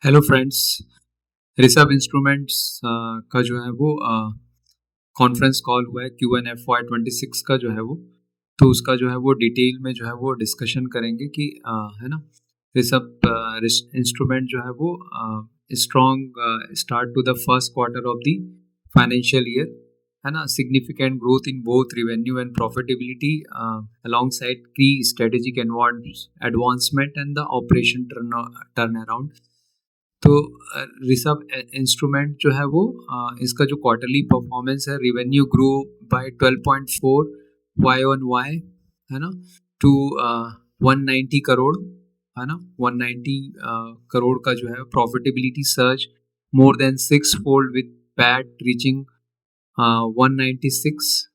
Hello friends. Rishabh instruments का जो है वो कॉन्फ्रेंस कॉल हुआ है Q1 FY 26 का जो है वो, तो उसका जो है वो डिटेल में जो है वो डिस्कशन करेंगे कि है ना। ऋषभ इंस्ट्रूमेंट जो है वो strong start to the first quarter of the financial year, है ना। Significant growth in both revenue and profitability alongside key strategic advancement and the operation turnaround। तो ऋषभ इंस्ट्रूमेंट जो है वो इसका जो क्वार्टरली परफॉर्मेंस है, revenue grow by 12.4 Y on Y, है ना, टू 190 करोड़, है ना। 190 करोड़ का जो है profitability surge more than 6 fold with PAT reaching 196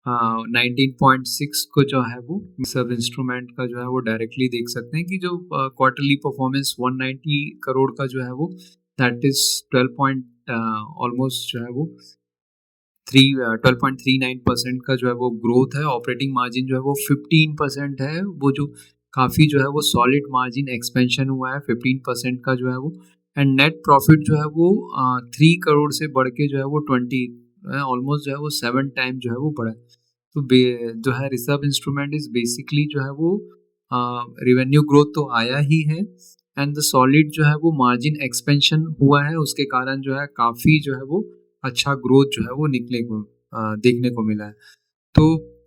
19.6 को जो है वो सब इंस्ट्रूमेंट का जो है वो डायरेक्टली देख सकते हैं कि जो क्वार्टरली परफॉर्मेंस 190 करोड़ का जो है वो दैट इज 12 पॉइंट ऑलमोस्ट जो है वो 12.39% का जो है वो ग्रोथ है। ऑपरेटिंग मार्जिन जो है वो 15% है, वो जो काफ़ी जो है वो सॉलिड मार्जिन एक्सपेंशन हुआ है 15% का जो है वो। एंड नेट प्रॉफिट जो है वो 3 करोड़ से बढ़ के जो है वो 20 ऑलमोस्ट जो है वो 7 टाइम जो है वो बढ़ा है। तो जो है रिजर्व इंस्ट्रूमेंट इज बेसिकली जो है वो रिवेन्यू ग्रोथ तो आया ही है, एंड द सॉलिड जो है वो मार्जिन एक्सपेंशन हुआ है, उसके कारण जो है काफ़ी जो है वो अच्छा ग्रोथ जो है वो निकले को देखने को मिला है। तो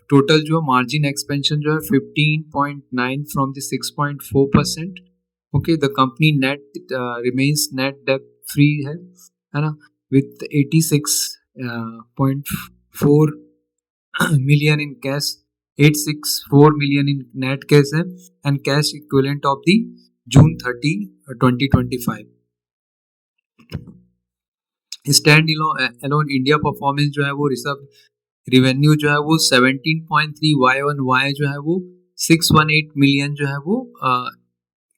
टोटल जो मार्जिन एक्सपेंशन जो है 15.9 from the 6.4%। Okay, the company net remains net debt free है ना, with 86.4 million in cash, 864 million in net cash है, and cash equivalent of the June 30 2025। Standalone India performance जो है वो research revenue जो है वो 17.3 वाई ऑन वाई जो है वो 618 मिलियन जो है वो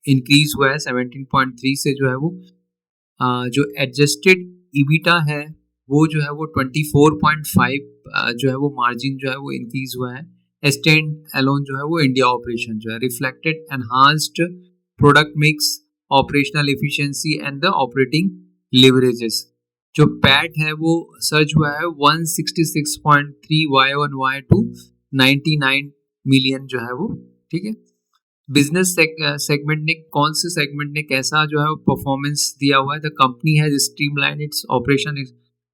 इंक्रीज हुआ है 17.3 से जो है वो जो एडजस्टेड ईबिटा है वो जो है वो 24.5 जो है वो मार्जिन जो है वो इंक्रीज हुआ है। स्टैंड एलोन जो है वो इंडिया ऑपरेशन जो है reflected enhanced product mix, operational efficiency and the operating leverages. जो पैट है वो सर्च हुआ है 166.3 Y on Y to 99 million जो है वो, ठीक है। बिजनेस सेगमेंट ने कौन से सेगमेंट ने कैसा जो है परफॉर्मेंस दिया हुआ है? The company has streamline its operation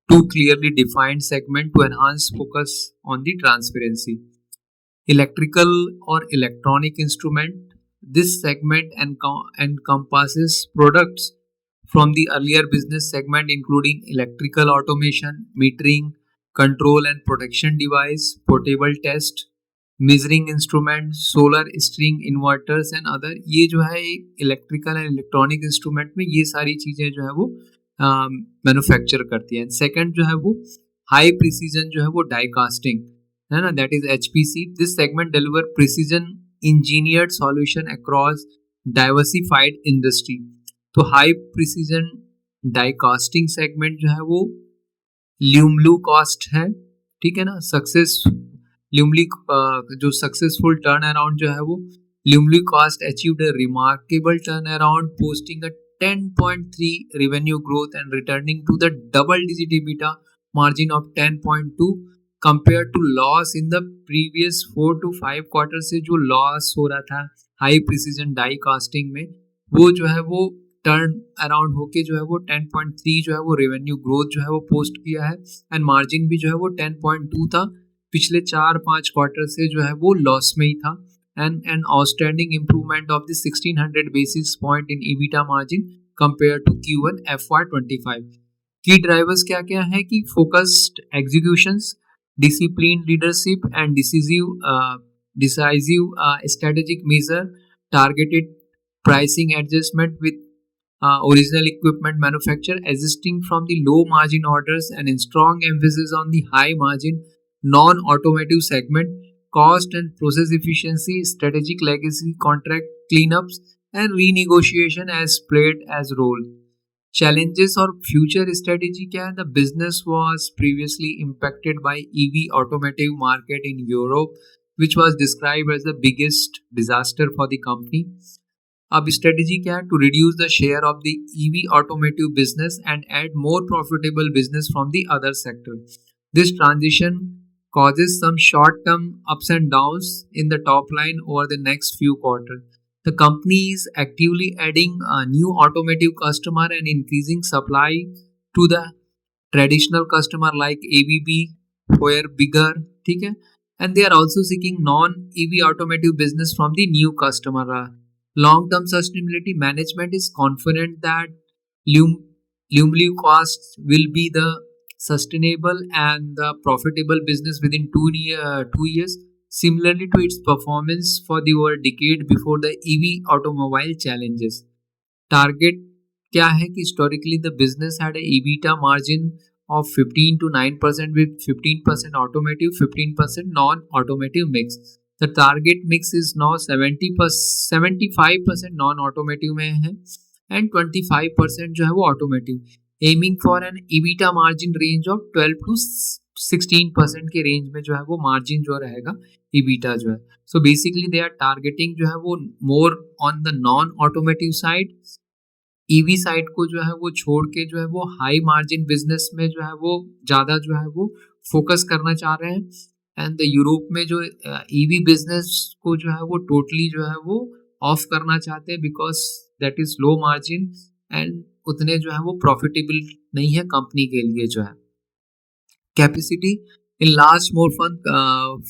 to clearly defined segment to enhance focus on the transparency. Electrical और electronic instrument, this segment encompasses products from the earlier business segment including electrical automation, metering, control and protection device, portable test, measuring instrument, solar string inverters and other. ये जो है electrical and electronic instrument में ये सारी चीज़ें जो है वो मैन्युफैक्चर करती हैं। सेकंड जो है वो हाई प्रिसीजन जो है वो डाई कास्टिंग, है ना, that is HPC। This segment deliver precision engineered solution across diversified industry. तो high precision die casting segment जो है वो ल्यूमलू कॉस्ट है, ठीक है ना। ल्यूमली जो सक्सेसफुल टर्न अराउंड जो है वो ल्यूमली cost achieved a remarkable turn around, posting a 10.3 revenue growth and returning to the double digit EBITDA margin of 10.2 compared to loss in the previous 4 to 5 quarters से जो लॉस हो रहा था high precision die casting में, वो जो है वो टर्न अराउंड होके जो है वो 10.3 जो है वो रेवेन्यू ग्रोथ जो है वो पोस्ट किया है, एंड मार्जिन भी जो है वो 10.2 था। पिछले 4-5 क्वार्टर से जो है वो लॉस में ही था, and an outstanding improvement of the 1600 basis point in EBITDA margin compare to Q1 FY 25। Key drivers क्या क्या है कि focused executions, discipline leadership and decisive strategic measure, targeted pricing adjustment with original equipment manufacturer existing from the low margin orders and in strong emphasis on the high margin non-automotive segment, cost and process efficiency, strategic legacy contract cleanups and renegotiation has played as role। Challenges और future strategy क्या है? The business was previously impacted by EV automotive market in Europe, which was described as the biggest disaster for the company. अब strategy क्या है? To reduce the share of the EV automotive business and add more profitable business from the other sector. This transition causes some short-term ups and downs in the top line over the next few quarters. The company is actively adding a new automotive customer and increasing supply to the traditional customer like ABB, where bigger, ठीक है, and they are also seeking non-EV automotive business from the new customer. Long-term sustainability management is confident that Lumley costs will be the sustainable and the profitable business within 2 years, similarly to its performance for the over decade before the EV automobile challenges. Target क्या है कि historically the business had a EBITDA margin of 15 to 9% with 15% automotive, 15% non-automotive mix. The target mix is now 75% non-automotive में है and 25% जो है वो automotive. Aiming for an EBITDA margin range of 12 to 16% के range में जो है वो मार्जिन जो रहेगा EBITDA जो है. So basically they are targeting जो है वो more on the non-automotive side. EV side को जो है वो छोड़ के जो है वो हाई मार्जिन बिजनेस में जो है वो ज़्यादा जो है वो फोकस करना चाह रहे हैं. एंड यूरोप में जो ईवी बिजनेस को जो है वो टोटली जो है वो ऑफ करना चाहते हैं because that is low margin and उतने जो है वो प्रॉफिटेबल नहीं है कंपनी के लिए जो है. Capacity in last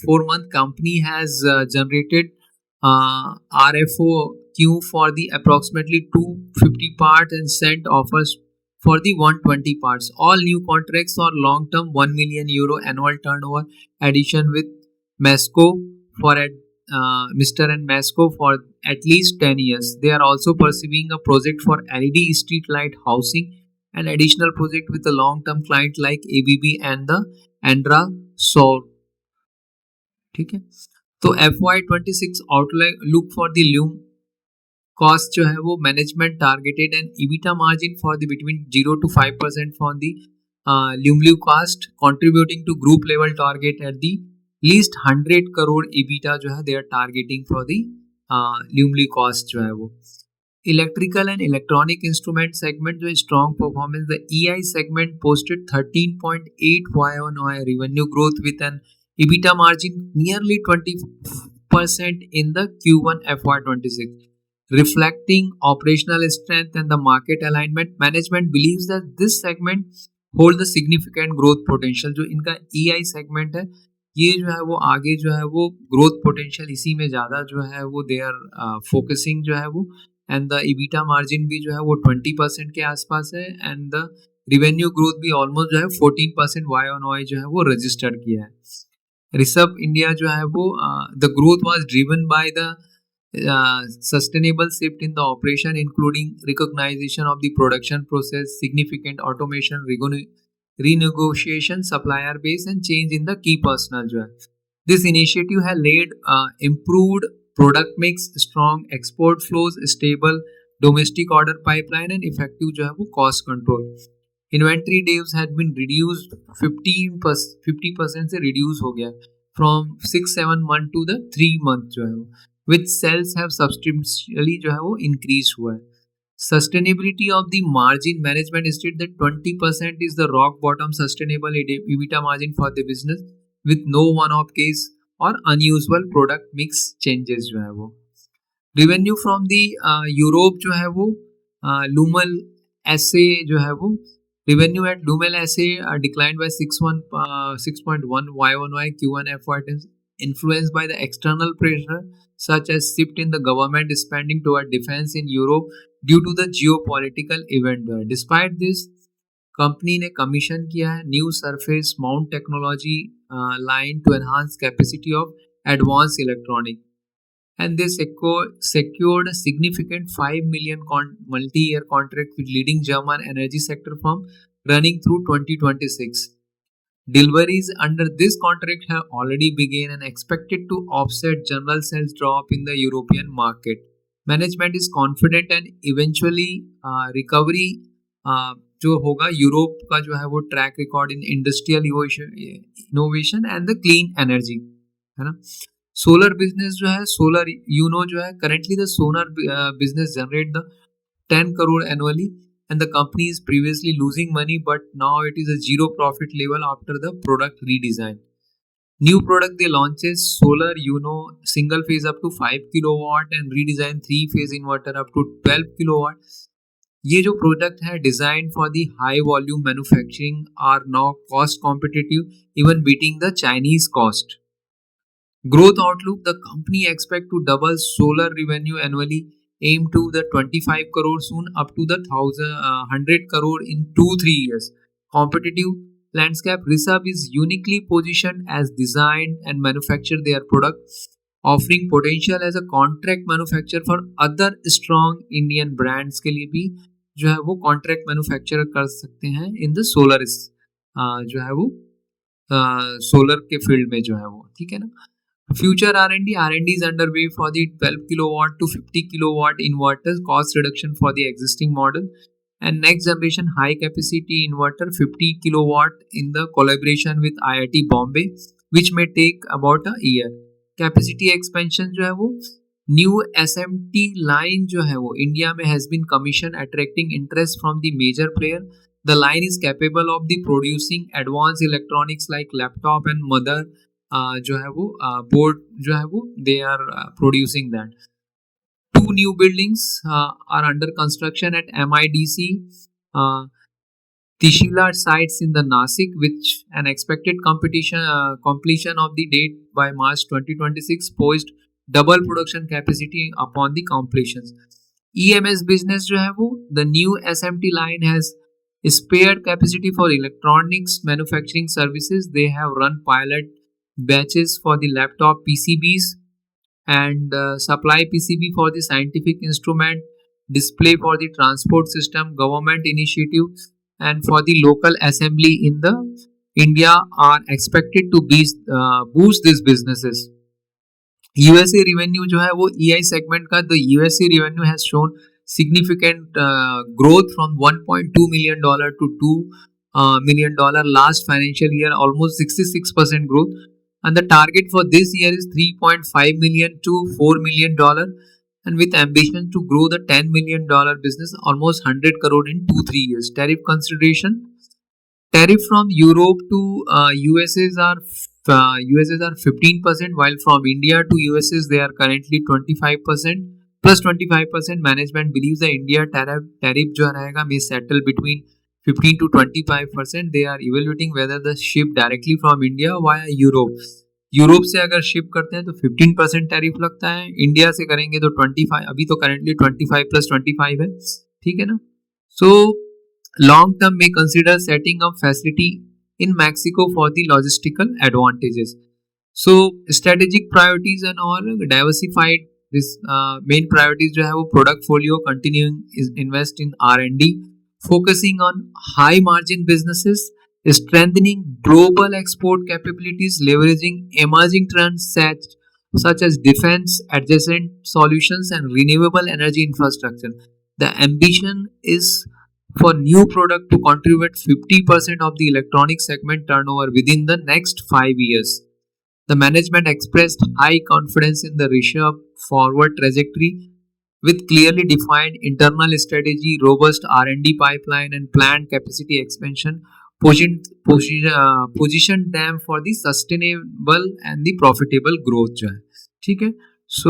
4 month company has generated RFO queue for the approximately 250 parts and sent offers for the 120 parts. All new contracts are long-term 1 million euro annual turnover addition with Masco for Mr. and Masco for at least 10 years. They are also pursuing a project for LED street light housing, an additional project with a long-term client like ABB and the Andra Sour. ठीक है, तो FY26 outlook for the Lume cost जो है वो management targeted and EBITDA margin for the between 0 to 5% for the Lumley cost contributing to group level target at the least 100 crore EBITDA जो है they are targeting for the Lumley cost जो है वो. Electrical and electronic instrument segment जो strong performance. The EI segment posted 13.8 YoY revenue growth with an EBITDA margin nearly 20% in the Q1 FY26, reflecting operational strength and the market alignment. Management believes that this segment hold the significant growth potential. जो इनका EI segment है ये जो है वो आगे जो है वो ग्रोथ पोटेंशियल इसी में ज़्यादा जो है वो दे आर फोकसिंग जो है वो. एंड द EBITDA मार्जिन भी जो है वो 20% के आसपास है एंड द रिवेन्यू ग्रोथ भी ऑलमोस्ट जो है 14% YoY जो है वो रजिस्टर किया है. रिसर्व इंडिया जो है वो the growth was driven by the sustainable shift in the operation including recognition of the production process, significant automation, renegotiation supplier base and change in the key personnel जो है. This initiative has led improved product mix, strong export flows, stable domestic order pipeline and effective जो है वो cost control. Inventory days had been reduced 50% से reduce हो गया from 6-7 month to the 3 month जो है वो, which sales have substantially जो है वो increase हुआ है. Sustainability of the margin management stated that 20% is the rock bottom sustainable EBITDA margin for the business with no one-off case or unusual product mix changes जो है वो. Revenue from the Europe जो है वो Lumel SA जो है वो revenue at Lumel SA declined by 6.1 YoY Q1 FY10 influenced by the external pressure such as shift in the government spending toward defense in Europe due to the geopolitical event. Despite this, company ने commission किया है new surface mount technology line to enhance capacity of advance electronic and they secured a significant 5 million multi-year contract with leading German energy sector firm running through 2026. Deliveries under this contract have already begun and expected to offset general sales drop in the European market. Management is confident and eventually recovery जो होगा Europe का जो है वो track record in industrial innovation and the clean energy है ना. Solar business जो है, सोलर यूनो जो है, currently the solar business generate the 10 crore annually, and the company is previously losing money, but now it is a zero profit level after the product redesign. New product they launches solar Uno single phase up to 5 kilowatt and redesign 3 phase inverter up to 12 kilowatt. ये जो product है design for the high volume manufacturing are now cost competitive even beating the Chinese cost. Growth outlook, the company expect to double solar revenue annually, aim to the 25 crore soon up to the 100 crore in 2-3 years. Competitive landscape, Rishabh is uniquely positioned as design and manufacture their product, offering potential as a contract manufacturer for other strong Indian brands के लिए भी जो है वो contract manufacture कर सकते हैं in the solar जो है वो सोलर के फील्ड में जो है वो, ठीक है ना. Future R&D is underway for the 12 kilowatt to 50 kilowatt inverters, cost reduction for the existing model, and next generation high capacity inverter 50 kilowatt in the collaboration with IIT Bombay, which may take about a year. Capacity expansion जो है वो new SMT line जो है वो India में has been commissioned, attracting interest from the major player. The line is capable of the producing advanced electronics like laptop and mother जो है वो बोर्ड जो है वो they are producing that. 2 new buildings are under construction at MIDC Tishila sites in the Nasik, which an expected completion of the date by March 2026, poised double production capacity upon the completions. EMS business जो है वो the new SMT line has spared capacity for electronics manufacturing services. They have run pilot batches for the laptop PCBs and supply PCB for the scientific instrument, display for the transport system, government initiative, and for the local assembly in the India are expected to boost these businesses. USA revenue जो है वो EI segment का the USA revenue has shown significant growth from $1.2 million to $2 million last financial year, almost 66% growth. And the target for this year is 3.5 million to $4 million, and with ambition to grow the $10 million business almost 100 crore in 2-3 years. Tariff consideration, tariff from Europe to USA's are 15%, while from India to USA's they are currently 25% plus 25%. Management believes the India tariff जो रहेगा may settle between 15 to 25%. They are evaluating whether the ship directly from India via Europe. Europe से अगर ship करते हैं तो 15% tariff लगता है, India से करेंगे तो 25, अभी तो करेंटली 25 प्लस 25 है, ठीक है ना. सो लॉन्ग टर्म में consider setting up facility in Mexico for the logistical advantages. So strategic priorities and all diversified this main priorities जो है वो product folio, continuing invest in R&D, focusing on high margin businesses, strengthening global export capabilities, leveraging emerging trends such as defense, adjacent solutions, and renewable energy infrastructure. The ambition is for new product to contribute 50% of the electronic segment turnover within the next 5 years. The management expressed high confidence in the Rishabh forward trajectory with clearly defined internal strategy, robust R&D pipeline, and planned capacity expansion, position them for the sustainable and the profitable growth जो है, ठीक है. So